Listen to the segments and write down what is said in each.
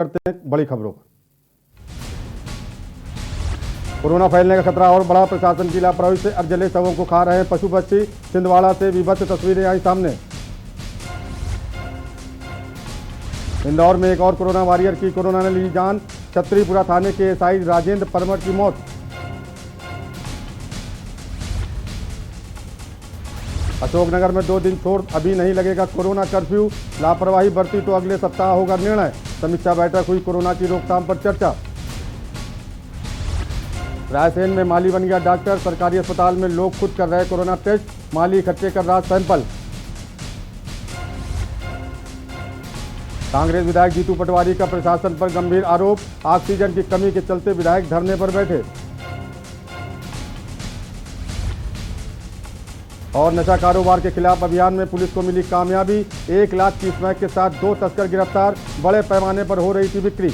करते हैं बड़ी खबरों पर। कोरोना फैलने का खतरा और बढ़ा, प्रशासन की लापरवाही से अब जले शवों को खा रहे हैं पशु पक्षी। छिंदवाड़ा से विभत्स तस्वीरें आई सामने। इंदौर में एक और कोरोना वॉरियर की कोरोना ने ली जान। छतरीपुरा थाने के एसआई राजेंद्र परमर की मौत। अशोकनगर में 2 दिन छोड़ अभी नहीं लगेगा कोरोना कर्फ्यू। लापरवाही बरती तो अगले सप्ताह होगा निर्णय। समीक्षा बैठक हुई, कोरोना की रोकथाम पर चर्चा। रायसेन में माली बन गया डॉक्टर। सरकारी अस्पताल में लोग खुद कर रहे कोरोना टेस्ट। माली इकट्ठे कर रहा सैंपल। कांग्रेस विधायक जीतू पटवारी का प्रशासन पर गंभीर आरोप। ऑक्सीजन की कमी के चलते विधायक धरने पर बैठे। और नशा कारोबार के खिलाफ अभियान में पुलिस को मिली कामयाबी। 1 लाख की स्मैक के साथ 2 तस्कर गिरफ्तार। बड़े पैमाने पर हो रही थी बिक्री।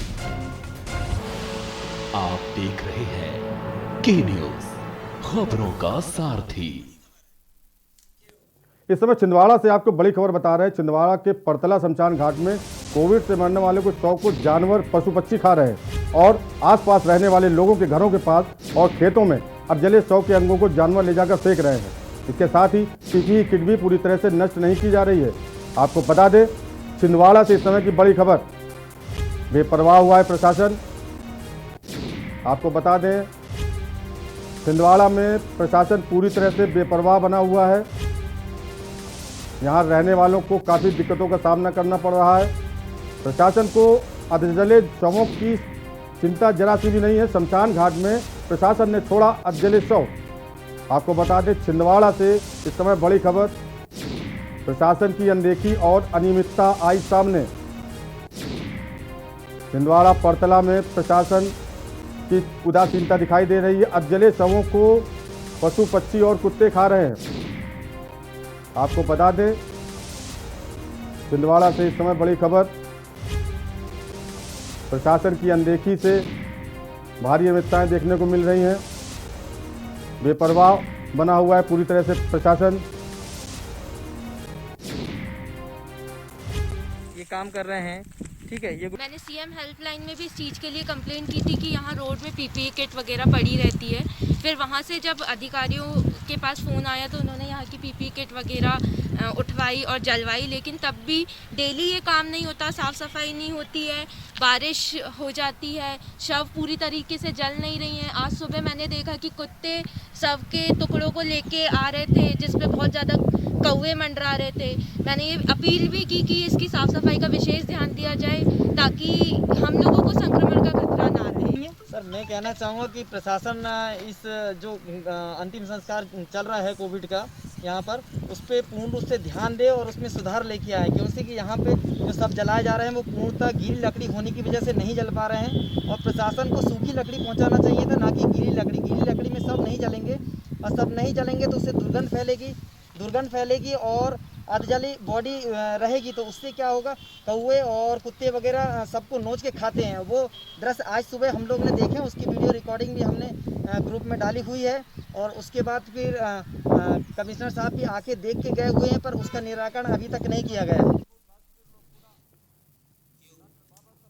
आप देख रहे हैं के न्यूज, खबरों का सारथी। इस समय छिंदवाड़ा से आपको बड़ी खबर बता रहे हैं। छिंदवाड़ा के परतला शमशान घाट में कोविड से मरने वाले कुछ 100 को जानवर पशु पक्षी खा रहे हैं और आसपास रहने वाले लोगों के घरों के पास और खेतों में अब जले 100 के अंगों को जानवर ले जाकर फेंक रहे हैं। इसके साथ ही पीपीई किट भी पूरी तरह से नष्ट नहीं की जा रही है। आपको बता दें, छिंदवाड़ा से इस समय की बड़ी खबर। बेपरवाह हुआ है प्रशासन। आपको बता दें, छिंदवाड़ा में प्रशासन पूरी तरह से बेपरवाह बना हुआ है। यहाँ रहने वालों को काफ़ी दिक्कतों का सामना करना पड़ रहा है। प्रशासन को अधजले शवों की चिंता जरा सी भी नहीं है। शमशान घाट में प्रशासन ने छोड़ा अधजले शव। आपको बता दें, छिंदवाड़ा से इस समय बड़ी खबर। प्रशासन की अनदेखी और अनियमितता आई सामने। छिंदवाड़ा परतला में प्रशासन की उदासीनता दिखाई दे रही है। अधजले शवों को पशु पक्षी और कुत्ते खा रहे हैं। आपको बता दें, छिंदवाड़ा से इस समय बड़ी खबर। प्रशासन की अनदेखी से भारी अनियमितताएं देखने को मिल रही हैं। बेपरवाह बना हुआ है पूरी तरह से प्रशासन। ये काम कर रहे हैं, ठीक है। ये मैंने सीएम हेल्पलाइन में भी इस चीज़ के लिए कंप्लेंट की थी कि यहाँ रोड में पीपीई किट वगैरह पड़ी रहती है। फिर वहाँ से जब अधिकारियों के पास फ़ोन आया तो उन्होंने यहाँ की पीपीई किट वगैरह उठवाई और जलवाई, लेकिन तब भी डेली ये काम नहीं होता। साफ़ सफाई नहीं होती है, बारिश हो जाती है, शव पूरी तरीके से जल नहीं रही हैं। आज सुबह मैंने देखा कि कुत्ते शव के टुकड़ों को लेके आ रहे थे, जिस पे बहुत ज़्यादा कौवे मंडरा रहे थे। मैंने ये अपील भी की कि इसकी साफ़ सफाई का विशेष ध्यान दिया जाए ताकि हम लोगों को संक्रमण का खतरा ना रहे। सर, मैं कहना चाहूँगा कि प्रशासन इस जो अंतिम संस्कार चल रहा है कोविड का यहाँ पर, उस पर पूर्ण रूप से ध्यान दे और उसमें सुधार लेके आए, क्योंकि कि यहाँ पे जो सब जलाए जा रहे हैं वो पूर्णतः गीली लकड़ी होने की वजह से नहीं जल पा रहे हैं। और प्रशासन को सूखी लकड़ी पहुँचाना चाहिए था, ना कि गीली लकड़ी। गीली लकड़ी में सब नहीं जलेंगे और सब नहीं जलेंगे तो उससे दुर्गंध फैलेगी और अधजली बॉडी रहेगी। तो उससे क्या होगा, कौवे और कुत्ते वगैरह सबको नोच के खाते हैं। वो दृश्य आज सुबह हम लोग ने देखे, उसकी वीडियो रिकॉर्डिंग भी हमने ग्रुप में डाली हुई है। और उसके बाद फिर कमिश्नर साहब भी आके देख के गए हुए हैं, पर उसका निराकरण अभी तक नहीं किया गया है।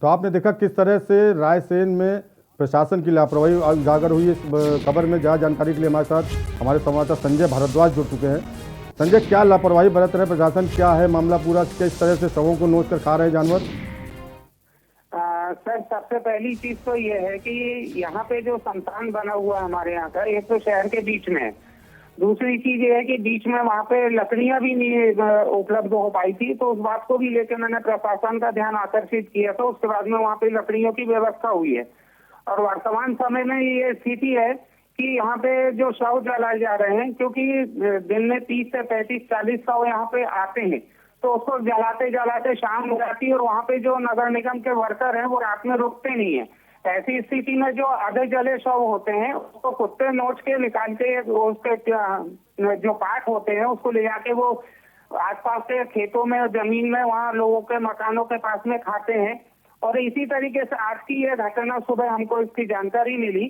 तो आपने देखा किस तरह से रायसेन में प्रशासन की लापरवाही उजागर हुई। इस खबर में ज़्यादा जानकारी के लिए हमारे साथ हमारे संवाददाता संजय भारद्वाज जुड़ चुके हैं। संजय, क्या लापरवाही बरत रहे प्रशासन, क्या है मामला पूरा, किस तरह से शवों को नोच कर खा रहे जानवर? सर, सबसे पहली चीज तो ये है कि यहाँ पे जो शमशान बना हुआ है हमारे यहाँ का, एक तो शहर के बीच में है। दूसरी चीज ये है कि बीच में वहाँ पे लकड़ियां भी नहीं उपलब्ध हो पाई थी, तो उस बात को भी लेकर मैंने प्रशासन का ध्यान आकर्षित किया था। उसके बाद में वहाँ पे लकड़ियों की व्यवस्था हुई है और वर्तमान समय में ये स्थिति है कि यहाँ पे जो शव जलाए जा रहे हैं, क्योंकि दिन में 30 से 35-40 शव यहाँ पे आते हैं, तो उसको जलाते जलाते शाम हो जाती है और वहाँ पे जो नगर निगम के वर्कर हैं वो रात में रुकते नहीं है। ऐसी स्थिति में जो आधे जले शव होते हैं उसको कुत्ते नोच के निकाल के उसके जो पार्ट होते हैं उसको ले जाके वो आसपास के खेतों में, जमीन में, वहाँ लोगों के मकानों के पास में खाते हैं। और इसी तरीके से आज की ये घटना सुबह हमको इसकी जानकारी मिली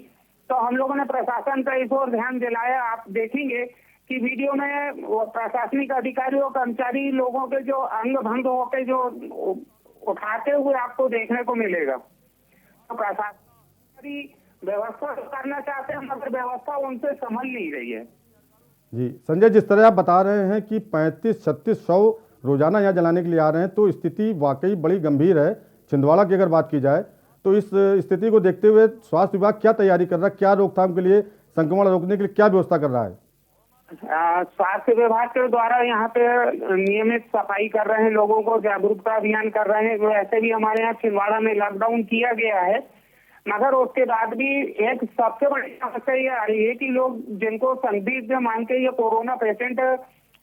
तो हम लोगों ने प्रशासन का इस ओर ध्यान दिलाया। आप देखेंगे कि वीडियो में प्रशासनिक अधिकारी और कर्मचारी लोगों के जो अंग भंग होकर जो उठाते हुए आपको देखने को मिलेगा। तो प्रशासन व्यवस्था करना चाहते हैं मगर व्यवस्था उनसे संभल नहीं रही है। जी संजय, जिस तरह आप बता रहे हैं कि 35-3600 रोजाना यहाँ जलाने के लिए आ रहे हैं, तो स्थिति वाकई बड़ी गंभीर है। छिंदवाड़ा की अगर बात की जाए तो इस स्थिति को देखते हुए स्वास्थ्य विभाग क्या तैयारी कर रहा है, क्या रोकथाम के लिए, संक्रमण रोकने के लिए क्या व्यवस्था कर रहा है? स्वास्थ्य विभाग के द्वारा यहाँ पे नियमित सफाई कर रहे हैं, लोगों को जागरूकता अभियान कर रहे हैं। वैसे भी हमारे यहाँ छिंदवाड़ा में लॉकडाउन किया गया है, मगर उसके बाद भी एक सबसे बड़ी समस्या ये आ रही है कि लोग जिनको संदिग्ध मान के ये कोरोना पेशेंट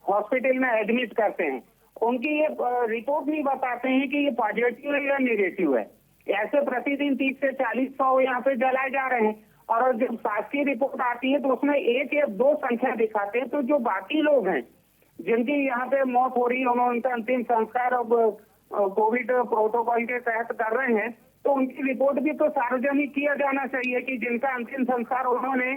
हॉस्पिटल में एडमिट करते हैं, उनकी ये रिपोर्ट नहीं बताते हैं कि ये पॉजिटिव है या नेगेटिव है। ऐसे प्रतिदिन 30 से 40 यहाँ पे जलाए जा रहे हैं, और जब शासकीय रिपोर्ट आती है तो उसमें 1 या 2 संख्या दिखाते हैं। तो जो बाकी लोग हैं जिनकी यहाँ पे मौत हो रही है, उनका अंतिम संस्कार अब कोविड प्रोटोकॉल के तहत कर रहे हैं, तो उनकी रिपोर्ट भी तो सार्वजनिक किया जाना चाहिए कि जिनका अंतिम संस्कार उन्होंने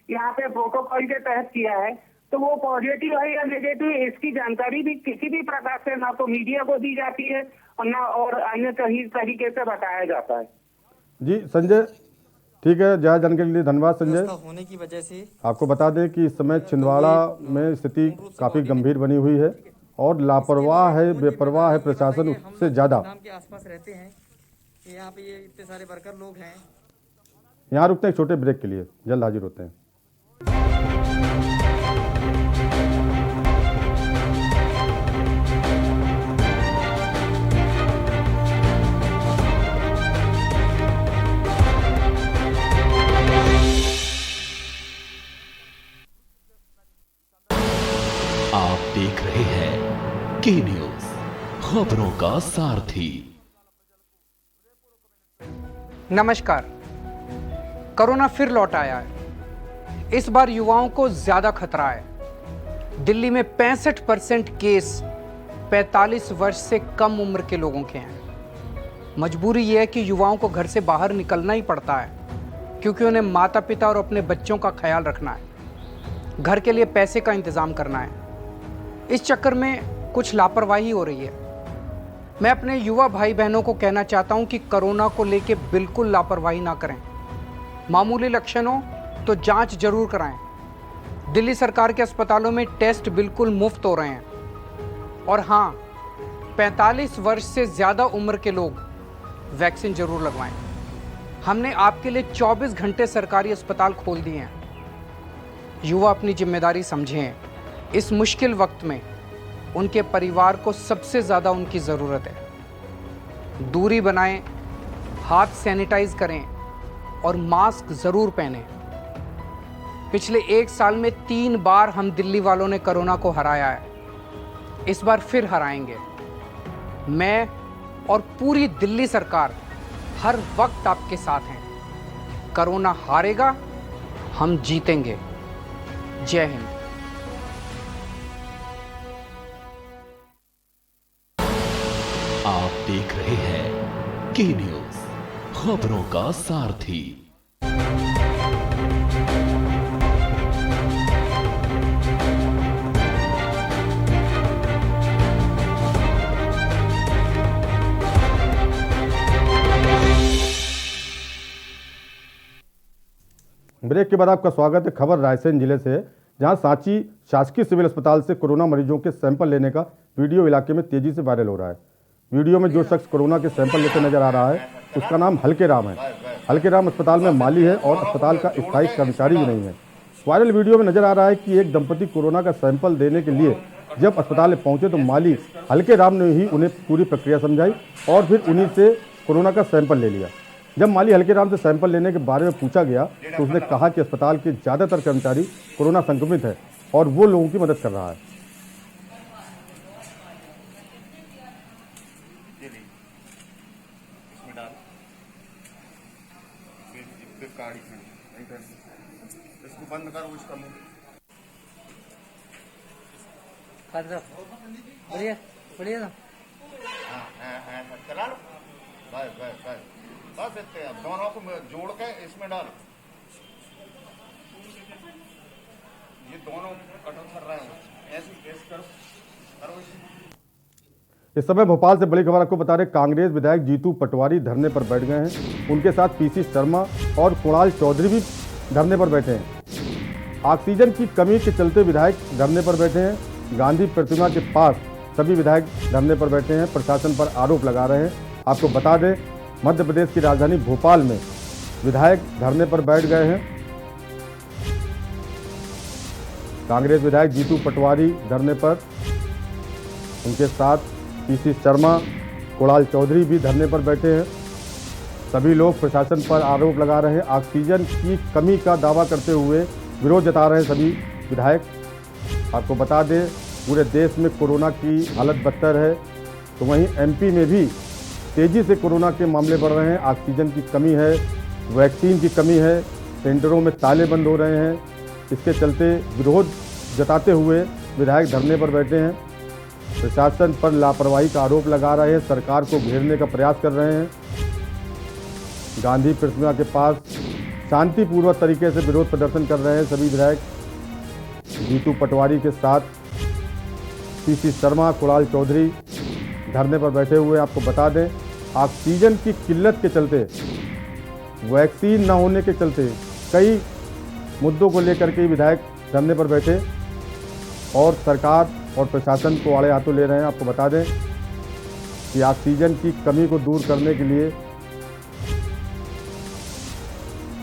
यहाँ पे प्रोटोकॉल के तहत किया है, तो वो पॉजिटिव है या नेगेटिव, इसकी जानकारी भी किसी भी प्रकार से ना तो मीडिया को दी जाती है और ना और अन्य कहीं तरीके से बताया जाता है। जी संजय, ठीक है, ज्यादा जानकारी के लिए धन्यवाद संजय। होने की वजह से आपको बता दें कि इस समय छिंदवाड़ा में स्थिति काफी गंभीर बनी हुई है और लापरवाह है, बेपरवाह है प्रशासन उससे ज्यादा। के आसपास रहते हैं, यहाँ पे ये इतने सारे वर्कर लोग हैं। यहाँ रुकते हैं छोटे ब्रेक के लिए, जल्द हाजिर होते हैं। आप देख रहे हैं के न्यूज, खबरों का सारथी। नमस्कार। कोरोना फिर लौट आया है। इस बार युवाओं को ज्यादा खतरा है। दिल्ली में 65% केस 45 वर्ष से कम उम्र के लोगों के हैं। मजबूरी यह है कि युवाओं को घर से बाहर निकलना ही पड़ता है, क्योंकि उन्हें माता पिता और अपने बच्चों का ख्याल रखना है, घर के लिए पैसे का इंतजाम करना है। इस चक्कर में कुछ लापरवाही हो रही है। मैं अपने युवा भाई बहनों को कहना चाहता हूं कि कोरोना को लेकर बिल्कुल लापरवाही ना करें। मामूली लक्षण हो तो जांच जरूर कराएं। दिल्ली सरकार के अस्पतालों में टेस्ट बिल्कुल मुफ्त हो रहे हैं। और हाँ, 45 वर्ष से ज़्यादा उम्र के लोग वैक्सीन जरूर लगवाएं। हमने आपके लिए 24 घंटे सरकारी अस्पताल खोल दिए हैं। युवा अपनी जिम्मेदारी समझें। इस मुश्किल वक्त में उनके परिवार को सबसे ज़्यादा उनकी ज़रूरत है। दूरी बनाएं, हाथ सैनिटाइज करें और मास्क ज़रूर पहनें। पिछले 1 साल में 3 बार हम दिल्ली वालों ने कोरोना को हराया है। इस बार फिर हराएंगे। मैं और पूरी दिल्ली सरकार हर वक्त आपके साथ हैं। कोरोना हारेगा, हम जीतेंगे। जय हिंद। आप देख रहे हैं के न्यूज, खबरों का सारथी। ब्रेक के बाद आपका स्वागत है। खबर रायसेन जिले से है, जहां सांची शासकीय सिविल अस्पताल से कोरोना मरीजों के सैंपल लेने का वीडियो इलाके में तेजी से वायरल हो रहा है। वीडियो में जो शख्स कोरोना के सैंपल लेते नजर आ रहा है, उसका नाम हल्के राम है। हल्के राम अस्पताल में माली है और अस्पताल का स्थायी कर्मचारी भी नहीं है। वायरल वीडियो में नजर आ रहा है कि एक दंपति कोरोना का सैंपल देने के लिए जब अस्पताल में पहुंचे तो माली हल्के राम ने ही उन्हें पूरी प्रक्रिया समझाई और फिर उन्हीं से कोरोना का सैंपल ले लिया। जब माली हल्के राम से सैंपल लेने के बारे में पूछा गया तो उसने कहा कि अस्पताल के ज़्यादातर कर्मचारी कोरोना संक्रमित है और वो लोगों की मदद कर रहा है। इसको बंद करो, इसका मुंह बढ़िया बढ़िया ना। चला लो, बस बस बस बस इतने। दोनों को जोड़ के इसमें डालो। ये दोनों कटोर कर रहे हैं, ऐसे करो करो। इस समय भोपाल से बड़ी खबर आपको बता रहे, कांग्रेस विधायक जीतू पटवारी धरने पर बैठ गए हैं। उनके साथ पीसी शर्मा और कुणाल चौधरी भी धरने पर बैठे हैं। ऑक्सीजन की कमी के चलते विधायक धरने पर बैठे हैं। गांधी प्रतिमा के पास सभी विधायक धरने पर बैठे हैं, प्रशासन पर आरोप लगा रहे हैं। आपको बता दें, मध्य प्रदेश की राजधानी भोपाल में विधायक धरने पर बैठ गए हैं। कांग्रेस विधायक जीतू पटवारी धरने पर, उनके साथ पीसी शर्मा, कुणाल चौधरी भी धरने पर बैठे हैं। सभी लोग प्रशासन पर आरोप लगा रहे हैं। ऑक्सीजन की कमी का दावा करते हुए विरोध जता रहे हैं सभी विधायक। आपको बता दें, पूरे देश में कोरोना की हालत बदतर है, तो वहीं एमपी में भी तेजी से कोरोना के मामले बढ़ रहे हैं। ऑक्सीजन की कमी है, वैक्सीन की कमी है, सेंटरों में ताले बंद हो रहे हैं। इसके चलते विरोध जताते हुए विधायक धरने पर बैठे हैं। प्रशासन पर लापरवाही का आरोप लगा रहे हैं, सरकार को घेरने का प्रयास कर रहे हैं। गांधी प्रतिमा के पास शांतिपूर्वक तरीके से विरोध प्रदर्शन कर रहे हैं सभी विधायक। जीतू पटवारी के साथ पीसी शर्मा, कुणाल चौधरी धरने पर बैठे हुए। आपको बता दें, ऑक्सीजन की किल्लत के चलते, वैक्सीन न होने के चलते कई मुद्दों को लेकर के विधायक धरने पर बैठे और सरकार और प्रशासन को आड़े हाथों ले रहे हैं। आपको बता दें कि ऑक्सीजन की कमी को दूर करने के लिए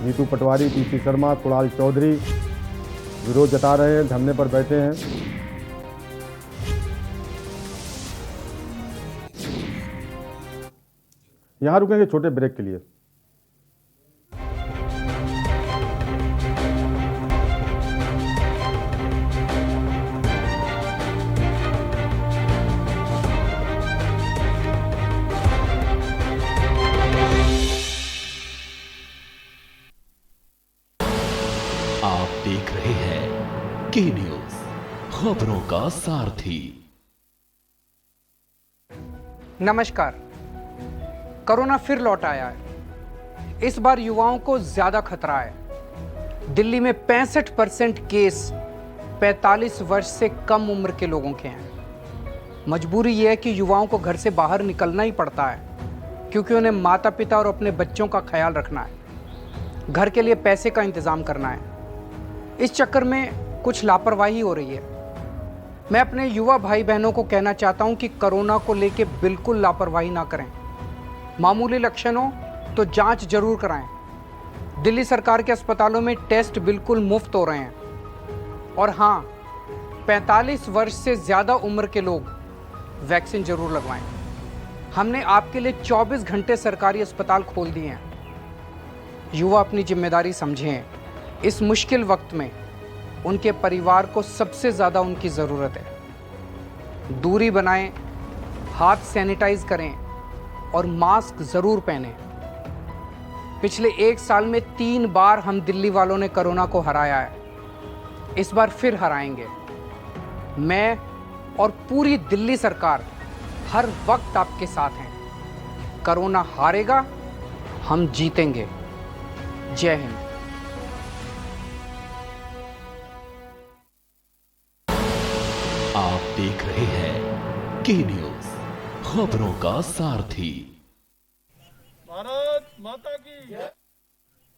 जीतू पटवारी, पीसी शर्मा, कुणाल चौधरी विरोध जता रहे हैं, धरने पर बैठे हैं। यहां रुकेंगे छोटे ब्रेक के लिए। आप देख रहे हैं के न्यूज, खबरों का सारथी। नमस्कार। कोरोना फिर लौट आया है। इस बार युवाओं को ज्यादा खतरा है। दिल्ली में 65% केस 45 वर्ष से कम उम्र के लोगों के हैं। मजबूरी यह है कि युवाओं को घर से बाहर निकलना ही पड़ता है, क्योंकि उन्हें माता पिता और अपने बच्चों का ख्याल रखना है, घर के लिए पैसे का इंतजाम करना है। इस चक्कर में कुछ लापरवाही हो रही है। मैं अपने युवा भाई बहनों को कहना चाहता हूं कि कोरोना को लेकर बिल्कुल लापरवाही ना करें। मामूली लक्षण हो तो जांच जरूर कराएं। दिल्ली सरकार के अस्पतालों में टेस्ट बिल्कुल मुफ्त हो रहे हैं। और हाँ, 45 वर्ष से ज़्यादा उम्र के लोग वैक्सीन जरूर लगवाएं। हमने आपके लिए 24 घंटे सरकारी अस्पताल खोल दिए हैं। युवा अपनी जिम्मेदारी समझें। इस मुश्किल वक्त में उनके परिवार को सबसे ज़्यादा उनकी ज़रूरत है। दूरी बनाएं, हाथ सैनिटाइज करें और मास्क ज़रूर पहनें। पिछले 1 साल में 3 बार हम दिल्ली वालों ने कोरोना को हराया है। इस बार फिर हराएंगे। मैं और पूरी दिल्ली सरकार हर वक्त आपके साथ हैं। कोरोना हारेगा, हम जीतेंगे। जय हिंद। आप देख रहे हैं के न्यूज, खबरों का सारथी। भारत माता की जय।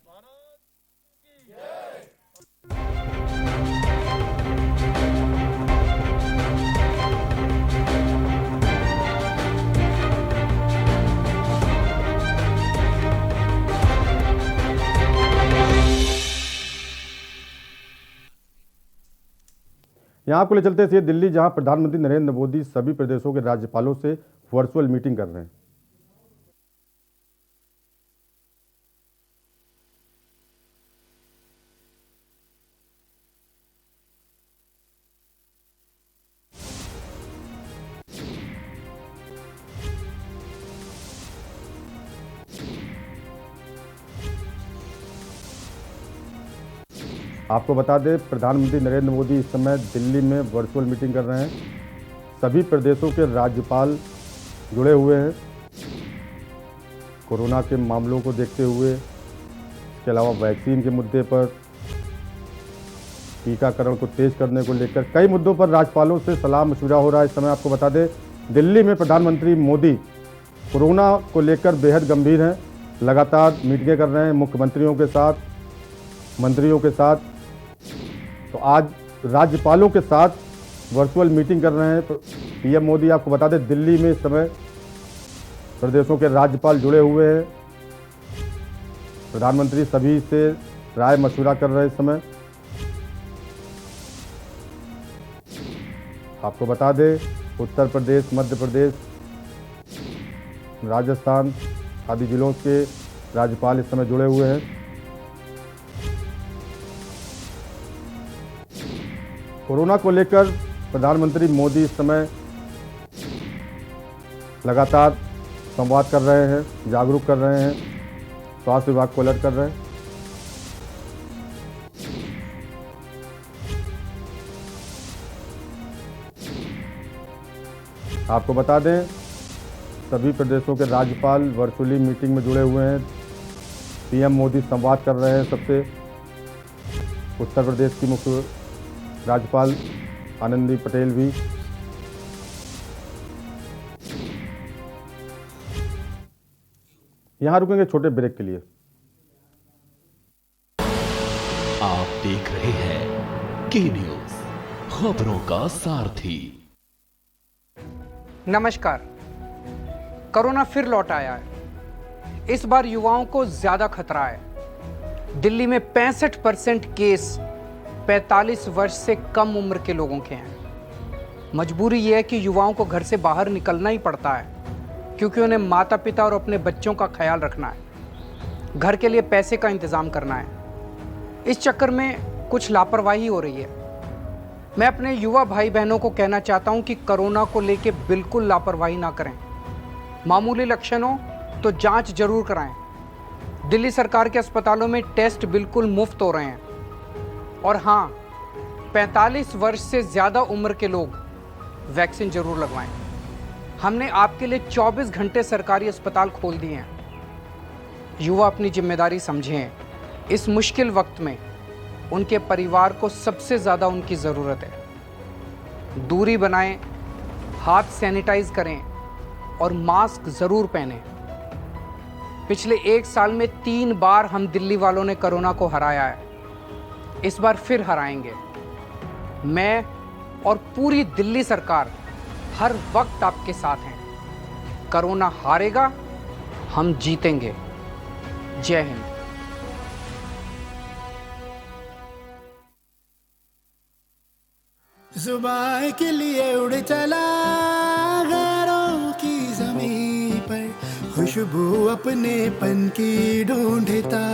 भारत की जय। यहाँ आपको ले चलते थे दिल्ली, जहाँ प्रधानमंत्री नरेंद्र मोदी सभी प्रदेशों के राज्यपालों से वर्चुअल मीटिंग कर रहे हैं। आपको बता दें, प्रधानमंत्री नरेंद्र मोदी इस समय दिल्ली में वर्चुअल मीटिंग कर रहे हैं। सभी प्रदेशों के राज्यपाल जुड़े हुए हैं कोरोना के मामलों को देखते हुए। इसके अलावा वैक्सीन के मुद्दे पर, टीकाकरण को तेज करने को लेकर कई मुद्दों पर राज्यपालों से सलाह मशविरा हो रहा है। इस समय आपको बता दें, दिल्ली में प्रधानमंत्री मोदी कोरोना को लेकर बेहद गंभीर हैं। लगातार मीटिंगें कर रहे हैं मुख्यमंत्रियों के साथ, मंत्रियों के साथ। तो आज राज्यपालों के साथ वर्चुअल मीटिंग कर रहे हैं पीएम मोदी। आपको बता दें, दिल्ली में इस समय प्रदेशों के राज्यपाल जुड़े हुए हैं। प्रधानमंत्री सभी से राय मशवरा कर रहे हैं इस समय। आपको बता दें, उत्तर प्रदेश, मध्य प्रदेश, राजस्थान आदि जिलों के राज्यपाल इस समय जुड़े हुए हैं। कोरोना को लेकर प्रधानमंत्री मोदी इस समय लगातार संवाद कर रहे हैं, जागरूक कर रहे हैं, स्वास्थ्य विभाग को अलर्ट कर रहे हैं। आपको बता दें, सभी प्रदेशों के राज्यपाल वर्चुअली मीटिंग में जुड़े हुए हैं। पीएम मोदी संवाद कर रहे हैं सबसे। उत्तर प्रदेश की मुख्य राज्यपाल आनंदी पटेल भी। यहां रुकेंगे छोटे ब्रेक के लिए। आप देख रहे हैं के न्यूज, खबरों का सारथी। नमस्कार। कोरोना फिर लौट आया है। इस बार युवाओं को ज्यादा खतरा है। दिल्ली में 65% केस 45 वर्ष से कम उम्र के लोगों के हैं। मजबूरी यह है कि युवाओं को घर से बाहर निकलना ही पड़ता है, क्योंकि उन्हें माता पिता और अपने बच्चों का ख्याल रखना है, घर के लिए पैसे का इंतजाम करना है। इस चक्कर में कुछ लापरवाही हो रही है। मैं अपने युवा भाई बहनों को कहना चाहता हूं कि कोरोना को लेकर बिल्कुल लापरवाही ना करें। मामूली लक्षण हो तो जांच जरूर कराएं। दिल्ली सरकार के अस्पतालों में टेस्ट बिल्कुल मुफ्त हो रहे हैं। और हाँ, 45 वर्ष से ज़्यादा उम्र के लोग वैक्सीन जरूर लगवाएं। हमने आपके लिए 24 घंटे सरकारी अस्पताल खोल दिए हैं। युवा अपनी जिम्मेदारी समझें। इस मुश्किल वक्त में उनके परिवार को सबसे ज़्यादा उनकी ज़रूरत है। दूरी बनाएं, हाथ सैनिटाइज करें और मास्क ज़रूर पहनें। पिछले 1 साल में 3 बार हम दिल्ली वालों ने कोरोना को हराया है। इस बार फिर हराएंगे। मैं और पूरी दिल्ली सरकार हर वक्त आपके साथ हैं। कोरोना हारेगा, हम जीतेंगे। जय हिंद। जुबान के लिए उड़ चला गैरों की ज़मीं पर, खुशबू अपने पन की ढूंढता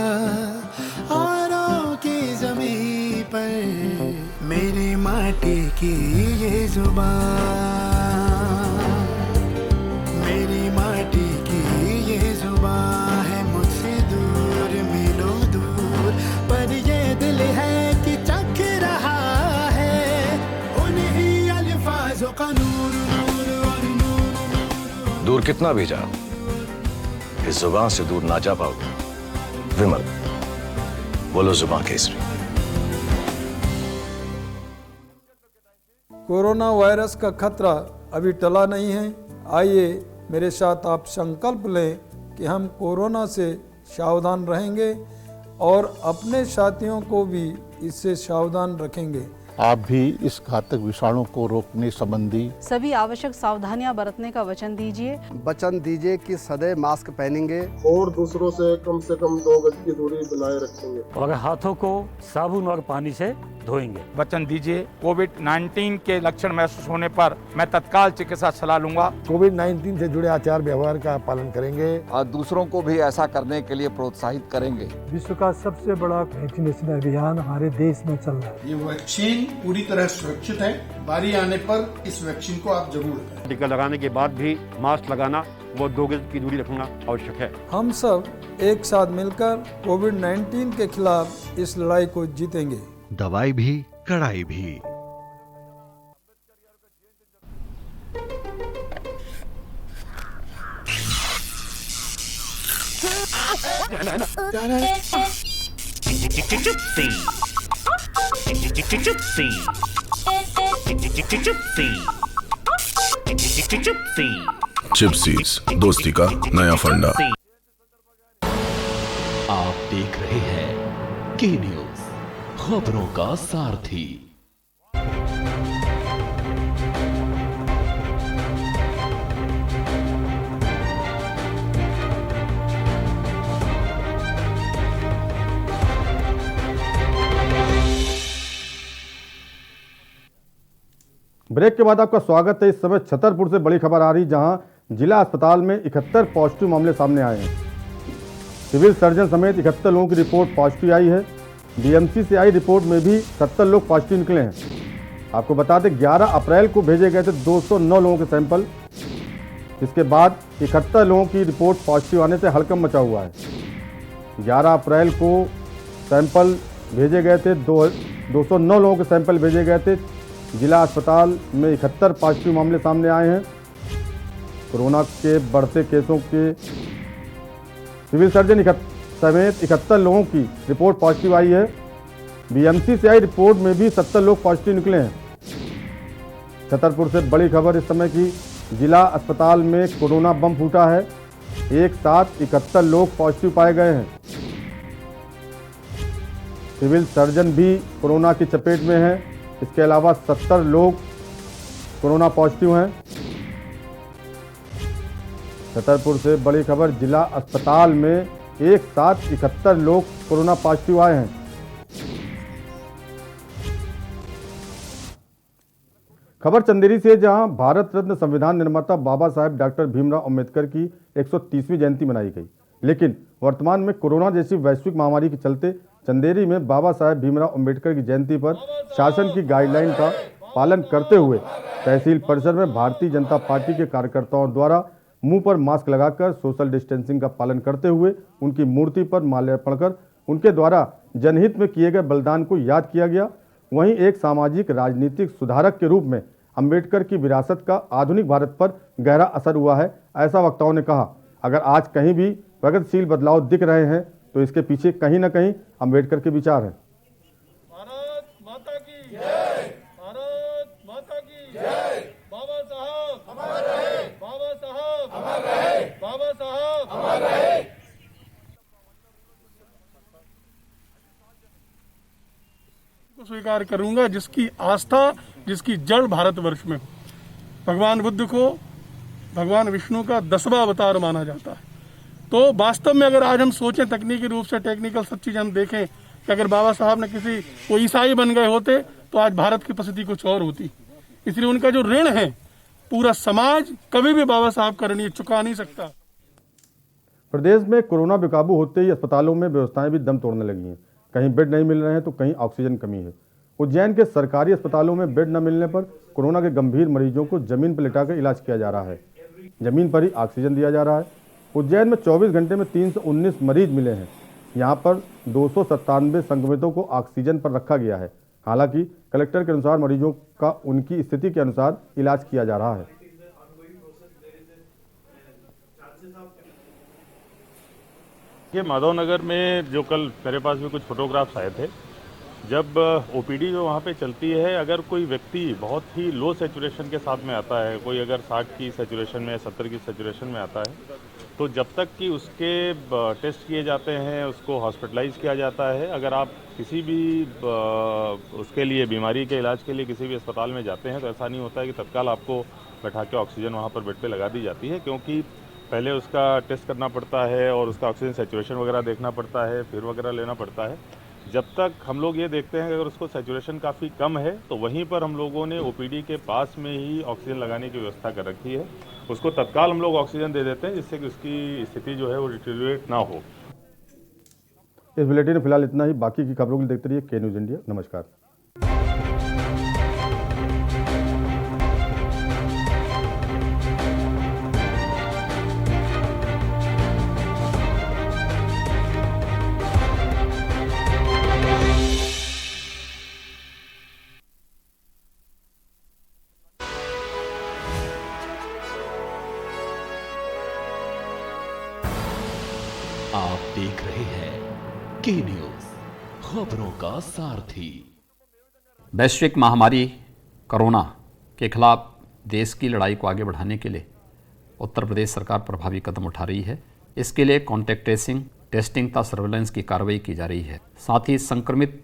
औरों की ज़मीं पर। मेरी माटी की ये जुबान, मेरी माटी की ये जुबान है मुझसे दूर मीलों दूर, पर ये दिल है कि चख रहा है उन्हीं अल्फाजों का नूर नूर और नूर। दूर कितना भी जाओ, इस जुबान से दूर ना जा पाओगे। विमल, बोलो जुबान केसरी। कोरोना वायरस का खतरा अभी टला नहीं है। आइए मेरे साथ आप संकल्प लें कि हम कोरोना से सावधान रहेंगे और अपने साथियों को भी इससे सावधान रखेंगे। आप भी इस घातक विषाणु को रोकने संबंधी सभी आवश्यक सावधानियां बरतने का वचन दीजिए। वचन दीजिए कि सदैव मास्क पहनेंगे और दूसरों से कम 2 गज की दूरी बनाए रखेंगे और हाथों को साबुन और पानी से धोएंगे। वचन दीजिए कोविड-19 के लक्षण महसूस होने पर मैं तत्काल चिकित्सा सलाह लूंगा। कोविड-19 से जुड़े आचार व्यवहार का पालन करेंगे और दूसरों को भी ऐसा करने के लिए प्रोत्साहित करेंगे। विश्व का सबसे बड़ा वैक्सीनेशन अभियान हमारे देश में चल रहा है। ये वैक्सीन पूरी तरह सुरक्षित है। बारी आने पर इस वैक्सीन को आप जरूर लें। टीका लगाने के बाद भी मास्क लगाना व 2 गज की दूरी रखना आवश्यक है। हम सब एक साथ मिलकर कोविड-19 के खिलाफ इस लड़ाई को जीतेंगे। दवाई भी, कड़ाई भी। चिप्सीज, दोस्ती का नया फंडा। आप देख रहे हैं के न्यूज, खबरों का सारथी। ब्रेक के बाद आपका स्वागत है। इस समय छतरपुर से बड़ी खबर आ रही, जहां जिला अस्पताल में 71 पॉजिटिव मामले सामने आए हैं। सिविल सर्जन समेत 71 लोगों की रिपोर्ट पॉजिटिव आई है। बीएमसी से आई रिपोर्ट में भी 70 लोग पॉजिटिव निकले हैं। आपको बता दें 11 अप्रैल को भेजे गए थे 209 लोगों के सैंपल। इसके बाद 71 लोगों की रिपोर्ट पॉजिटिव आने से हड़कंप मचा हुआ है। 11 अप्रैल को सैंपल भेजे गए थे, 209 लोगों के सैंपल भेजे गए थे। जिला अस्पताल में 71 पॉजिटिव मामले सामने आए हैं। कोरोना के बढ़ते केसों के सिविल सर्जन समेत 71 लोगों की रिपोर्ट पॉजिटिव आई है। बीएमसी से आई रिपोर्ट में भी 70 लोग पॉजिटिव निकले हैं। छतरपुर से बड़ी खबर इस समय की, जिला अस्पताल में कोरोना बम फूटा है। एक साथ 71 लोग पॉजिटिव पाए गए हैं। सिविल सर्जन भी कोरोना की चपेट में है। इसके अलावा 70 लोग कोरोना पॉजिटिव हैं। छतरपुर से बड़ी खबर, जिला अस्पताल में एक साथ 71 लोग कोरोना पॉजिटिव आए हैं। खबर चंदेरी से, जहां भारत रत्न संविधान निर्माता बाबा साहेब डॉक्टर भीमराव अंबेडकर की 130वीं जयंती मनाई गई, लेकिन वर्तमान में कोरोना जैसी वैश्विक महामारी के चलते चंदेरी में बाबा साहेब भीमराव अंबेडकर की जयंती पर शासन की गाइडलाइन का पालन करते हुए तहसील परिसर में भारतीय जनता पार्टी के कार्यकर्ताओं द्वारा मुंह पर मास्क लगाकर सोशल डिस्टेंसिंग का पालन करते हुए उनकी मूर्ति पर माल्यार्पण कर उनके द्वारा जनहित में किए गए बलिदान को याद किया गया। वहीं एक सामाजिक राजनीतिक सुधारक के रूप में अंबेडकर की विरासत का आधुनिक भारत पर गहरा असर हुआ है, ऐसा वक्ताओं ने कहा। अगर आज कहीं भी प्रगतिशील बदलाव दिख रहे हैं तो इसके पीछे कहीं न कहीं अंबेडकर के विचार हैं। भारत माता की जय, भारत माता की जय। बाबा साहब अमर रहे, बाबा साहब अमर रहे, बाबा साहब अमर रहे। को स्वीकार करूंगा जिसकी आस्था, जिसकी जड़ भारतवर्ष में। भगवान बुद्ध को भगवान विष्णु का 10वां अवतार माना जाता है। तो वास्तव में अगर आज हम सोचें तकनीकी रूप से, टेक्निकल सब चीज़ हम देखें कि अगर बाबा साहब ने वो ईसाई बन गए होते तो आज भारत की परिस्थिति कुछ और होती। इसलिए उनका जो ऋण है पूरा समाज कभी भी बाबा साहब का ऋण चुका नहीं सकता। प्रदेश में कोरोना बेकाबू होते ही अस्पतालों में व्यवस्थाएं भी दम तोड़ने लगी हैं। कहीं बेड नहीं मिल रहे हैं तो कहीं ऑक्सीजन कमी है। उज्जैन के सरकारी अस्पतालों में बेड न मिलने पर कोरोना के गंभीर मरीजों को जमीन पर लिटाकर इलाज किया जा रहा है। जमीन पर ही ऑक्सीजन दिया जा रहा है। उज्जैन में 24 घंटे में 319 मरीज मिले हैं। यहां पर 297 संक्रमितों को ऑक्सीजन पर रखा गया है। हालांकि कलेक्टर के अनुसार मरीजों का उनकी स्थिति के अनुसार इलाज किया जा रहा है। ये माधवनगर में जो कल मेरे पास भी कुछ फोटोग्राफ्स आए थे, जब ओपीडी जो वहाँ पे चलती है, अगर कोई व्यक्ति बहुत ही लो सैचुरेशन के साथ में आता है, कोई अगर 60 की सैचुरेशन में 70 की सैचुरेशन में आता है, तो जब तक कि उसके टेस्ट किए जाते हैं, उसको हॉस्पिटलाइज किया जाता है। अगर आप किसी भी उसके लिए बीमारी के इलाज के लिए किसी भी अस्पताल में जाते हैं तो ऐसा नहीं होता है कि तत्काल आपको बैठा के ऑक्सीजन वहाँ पर बेड पे लगा दी जाती है, क्योंकि पहले उसका टेस्ट करना पड़ता है और उसका ऑक्सीजन सैचुरेशन वगैरह देखना पड़ता है, फिर वगैरह लेना पड़ता है। जब तक हम लोग ये देखते हैं कि अगर उसको सैचुरेशन काफ़ी कम है तो वहीं पर हम लोगों ने ओपीडी के पास में ही ऑक्सीजन लगाने की व्यवस्था कर रखी है। उसको तत्काल हम लोग ऑक्सीजन दे देते हैं जिससे कि उसकी स्थिति जो है वो डिटेरियोरेट ना हो। इस बुलेटिन में फिलहाल इतना ही। बाकी की खबरों को देखते रहिए के न्यूज़ इंडिया। नमस्कार। आप देख रहे हैं के न्यूज, खबरों का सारथी। वैश्विक महामारी कोरोना के खिलाफ देश की लड़ाई को आगे बढ़ाने के लिए उत्तर प्रदेश सरकार प्रभावी कदम उठा रही है। इसके लिए कॉन्टैक्ट ट्रेसिंग, टेस्टिंग तथा सर्वेलेंस की कार्रवाई की जा रही है। साथ ही संक्रमित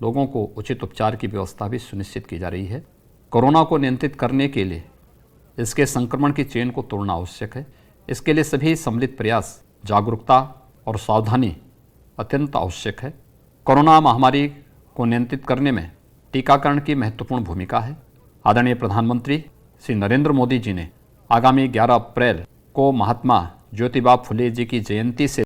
लोगों को उचित उपचार की व्यवस्था भी सुनिश्चित की जा रही है। कोरोना को नियंत्रित करने के लिए इसके संक्रमण की चेन को तोड़ना आवश्यक है। इसके लिए सभी सम्मिलित प्रयास, जागरूकता और सावधानी अत्यंत आवश्यक है। कोरोना महामारी को नियंत्रित करने में टीकाकरण की महत्वपूर्ण भूमिका है। आदरणीय प्रधानमंत्री श्री नरेंद्र मोदी जी ने आगामी 11 अप्रैल को महात्मा ज्योतिबा फुले जी की जयंती से